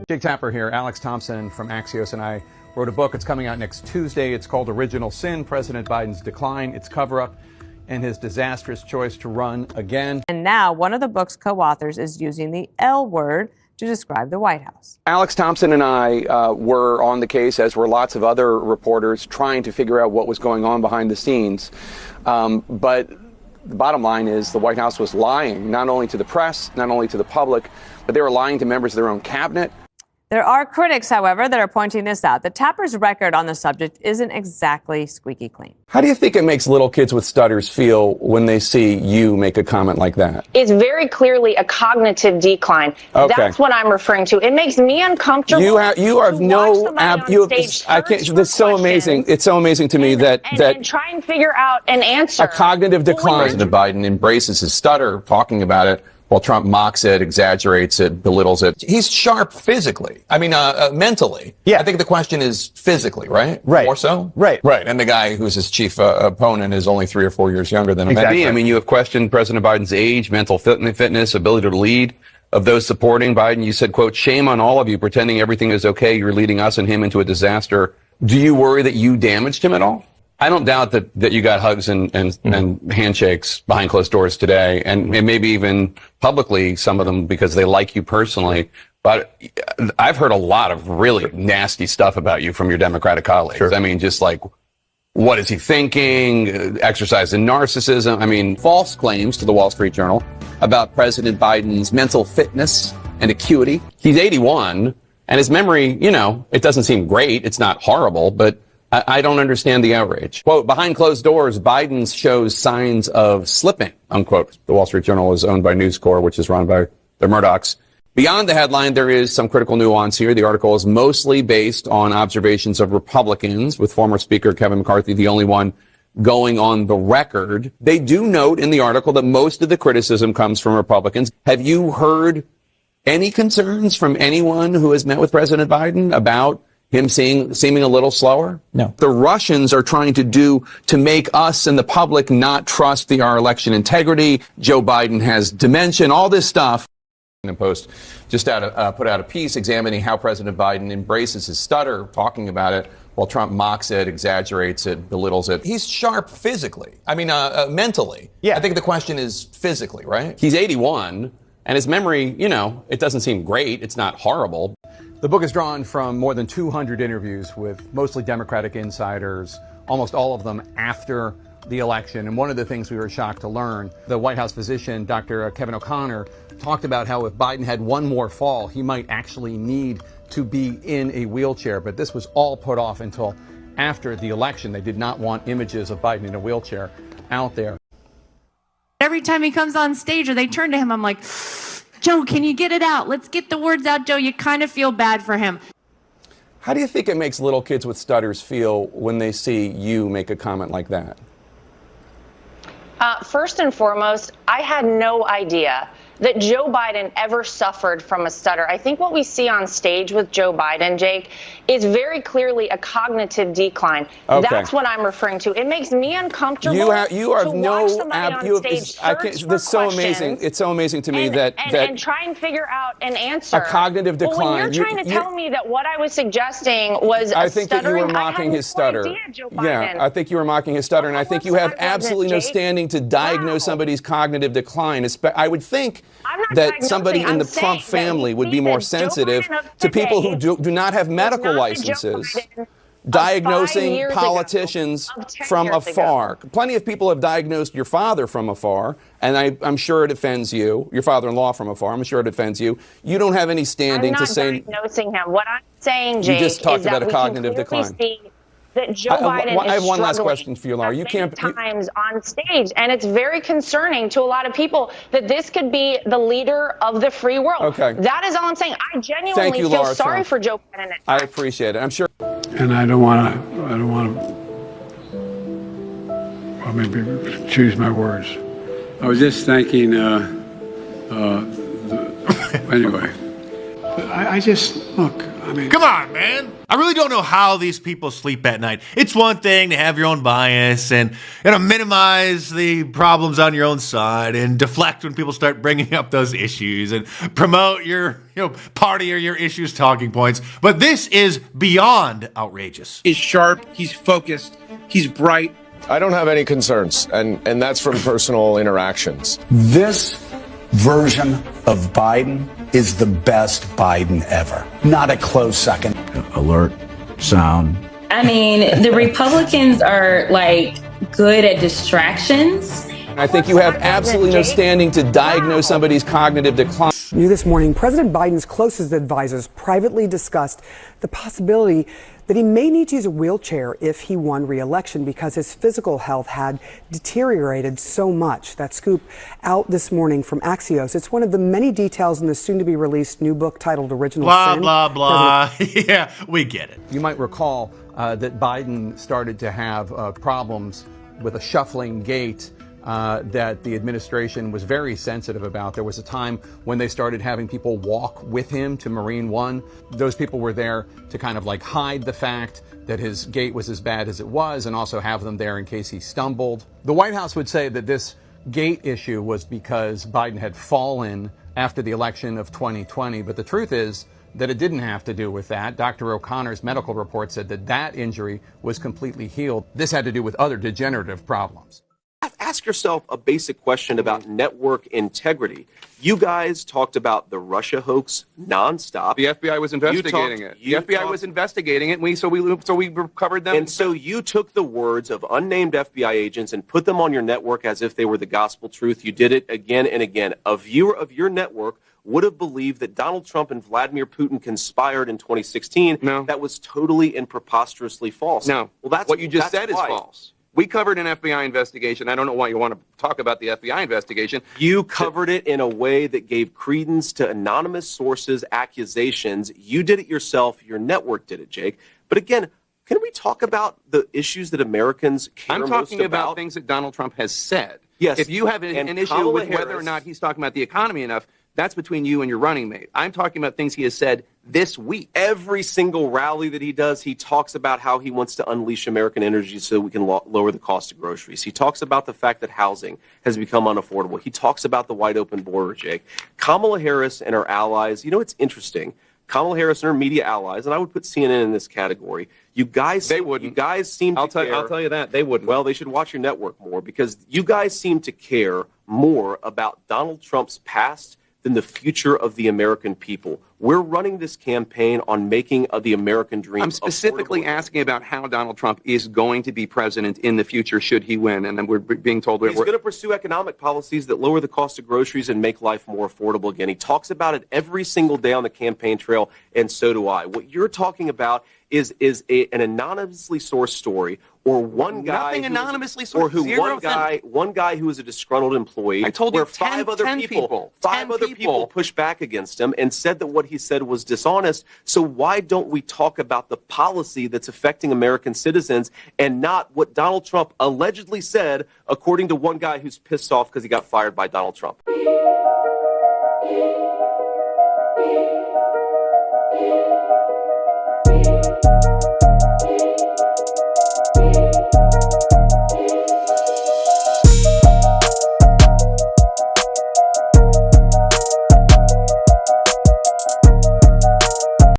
Jake Tapper here. Alex Thompson from Axios and I wrote a book. It's coming out next Tuesday. It's called Original Sin, President Biden's Decline, Its Cover-Up, and His Disastrous Choice to Run Again. And now one of the book's co-authors is using the L word to describe the White House. Alex Thompson and I were on the case, as were lots of other reporters, trying to figure out what was going on behind the scenes. But the bottom line is the White House was lying, not only to the press, not only to the public, but they were lying to members of their own cabinet. There are critics, however, that are pointing this out. The Tapper's record on the subject isn't exactly squeaky clean. How do you think it makes little kids with stutters feel when they see you make a comment like that? It's very clearly a cognitive decline. Okay. That's what I'm referring to. It makes me uncomfortable. You have I can't. This is so amazing. It's so amazing to me that try and figure out an answer. A cognitive decline. President Biden embraces his stutter, talking about it, while Trump mocks it, exaggerates it, belittles it. He's sharp physically. I mean, mentally. Yeah. I think the question is physically, right? Right. More so? Right. Right. And the guy who's his chief opponent is only 3 or 4 years younger than him. Exactly. I mean, you have questioned President Biden's age, mental fitness, ability to lead. Of those supporting Biden, you said, quote, "Shame on all of you pretending everything is okay. You're leading us and him into a disaster." Do you worry that you damaged him at all? I don't doubt that you got hugs and handshakes behind closed doors today, and maybe even publicly, some of them because they like you personally. But I've heard a lot of really nasty stuff about you from your Democratic colleagues. Sure. I mean, just like, what is he thinking? Exercise in narcissism. I mean, false claims to the Wall Street Journal about President Biden's mental fitness and acuity. He's 81, and his memory, it doesn't seem great. It's not horrible, but I don't understand the outrage. Quote, behind closed doors, Biden shows signs of slipping, unquote. The Wall Street Journal is owned by News Corp, which is run by the Murdochs. Beyond the headline, there is some critical nuance here. The article is mostly based on observations of Republicans, with former Speaker Kevin McCarthy the only one going on the record. They do note in the article that most of the criticism comes from Republicans. Have you heard any concerns from anyone who has met with President Biden about him seeming a little slower? No. The Russians are trying to make us and the public not trust our election integrity. Joe Biden has dementia, all this stuff. Washington Post just put out a piece examining how President Biden embraces his stutter, talking about it, while Trump mocks it, exaggerates it, belittles it. He's sharp physically. I mean, mentally. Yeah. I think the question is physically, right? He's 81, and his memory, it doesn't seem great. It's not horrible. The book is drawn from more than 200 interviews with mostly Democratic insiders, almost all of them after the election. And one of the things we were shocked to learn, the White House physician, Dr. Kevin O'Connor, talked about how if Biden had one more fall, he might actually need to be in a wheelchair. But this was all put off until after the election. They did not want images of Biden in a wheelchair out there. Every time he comes on stage or they turn to him, I'm like, Joe, can you get it out? Let's get the words out, Joe. You kind of feel bad for him. How do you think it makes little kids with stutters feel when they see you make a comment like that? First and foremost, I had no idea that Joe Biden ever suffered from a stutter. I think what we see on stage with Joe Biden, Jake, is very clearly a cognitive decline. Okay. That's what I'm referring to. It makes me uncomfortable. This is so amazing. It's so amazing to me that try and figure out an answer. A cognitive decline. Well, when you're trying to tell me that what I was suggesting was I think that you were mocking his stutter. Yeah, I think you were mocking his stutter, and I think you have absolutely no standing to diagnose somebody's cognitive decline. I would think that somebody in the Trump family would be more sensitive to people who do not have medical licenses diagnosing politicians from afar. Plenty of people have diagnosed your father from afar, and I'm sure it offends you. Your father-in-law from afar. I'm sure it offends you. You don't have any standing to say. I'm not diagnosing him. What I'm saying, Jake, you just talked is about that a cognitive decline. That Joe Biden I have one last struggling question for you, Laura. You can't times on stage, and it's very concerning to a lot of people that this could be the leader of the free world. Okay. That is all I'm saying. I genuinely feel sorry for Joe Biden. I appreciate it. I'm sure. And I don't want to, well, maybe choose my words. I was just thanking, anyway. I just, look, I mean, Come on, man. I really don't know how these people sleep at night. It's one thing to have your own bias and minimize the problems on your own side and deflect when people start bringing up those issues and promote your party or your issues talking points. But this is beyond outrageous. He's sharp, he's focused, he's bright. I don't have any concerns, and that's from personal interactions. This version of Biden is the best Biden ever. Not a close second. Alert, sound. I mean, the Republicans are like good at distractions. I think you have absolutely no standing to diagnose somebody's cognitive decline. New this morning, President Biden's closest advisors privately discussed the possibility that he may need to use a wheelchair if he won re-election because his physical health had deteriorated so much. That scoop out this morning from Axios. It's one of the many details in the soon-to-be-released new book titled Original Sin. Blah, blah. Yeah, we get it. You might recall that Biden started to have problems with a shuffling gait that the administration was very sensitive about. There was a time when they started having people walk with him to Marine One. Those people were there to kind of like hide the fact that his gait was as bad as it was and also have them there in case he stumbled. The White House would say that this gait issue was because Biden had fallen after the election of 2020, but the truth is that it didn't have to do with that. Dr. O'Connor's medical report said that that injury was completely healed. This had to do with other degenerative problems. Ask yourself a basic question about network integrity. You guys talked about the Russia hoax nonstop. The FBI was investigating it. The FBI was investigating it, and so we recovered them. And so you took the words of unnamed FBI agents and put them on your network as if they were the gospel truth. You did it again and again. A viewer of your network would have believed that Donald Trump and Vladimir Putin conspired in 2016. No. That was totally and preposterously false. No. Well, that's what you just that's said why. is false. We covered an FBI investigation. I don't know why you want to talk about the FBI investigation. You covered it in a way that gave credence to anonymous sources' accusations. You did it yourself. Your network did it, Jake. But again, can we talk about the issues that Americans care most about? I'm talking about things that Donald Trump has said. Yes. If you have an issue with whether or not he's talking about the economy enough, that's between you and your running mate. I'm talking about things he has said this week. Every single rally that he does, he talks about how he wants to unleash American energy so we can lower the cost of groceries. He talks about the fact that housing has become unaffordable. He talks about the wide open border, Jake. Kamala Harris and her allies, it's interesting. Kamala Harris and her media allies, and I would put CNN in this category. You guys seem to care. I'll tell you that. They wouldn't. Well, they should watch your network more because you guys seem to care more about Donald Trump's past than the future of the American people. We're running this campaign on making the American dream. I'm specifically asking about how Donald Trump is going to be president in the future should he win, and then we're being told he's going to pursue economic policies that lower the cost of groceries and make life more affordable again. He talks about it every single day on the campaign trail, and so do I. What you're talking about is an anonymously sourced story, or one guy nothing anonymously sourced, or who one guy who is a disgruntled employee. I told you where five other people pushed back against him and said that what he said was dishonest. So why don't we talk about the policy that's affecting American citizens and not what Donald Trump allegedly said, according to one guy who's pissed off because he got fired by Donald Trump?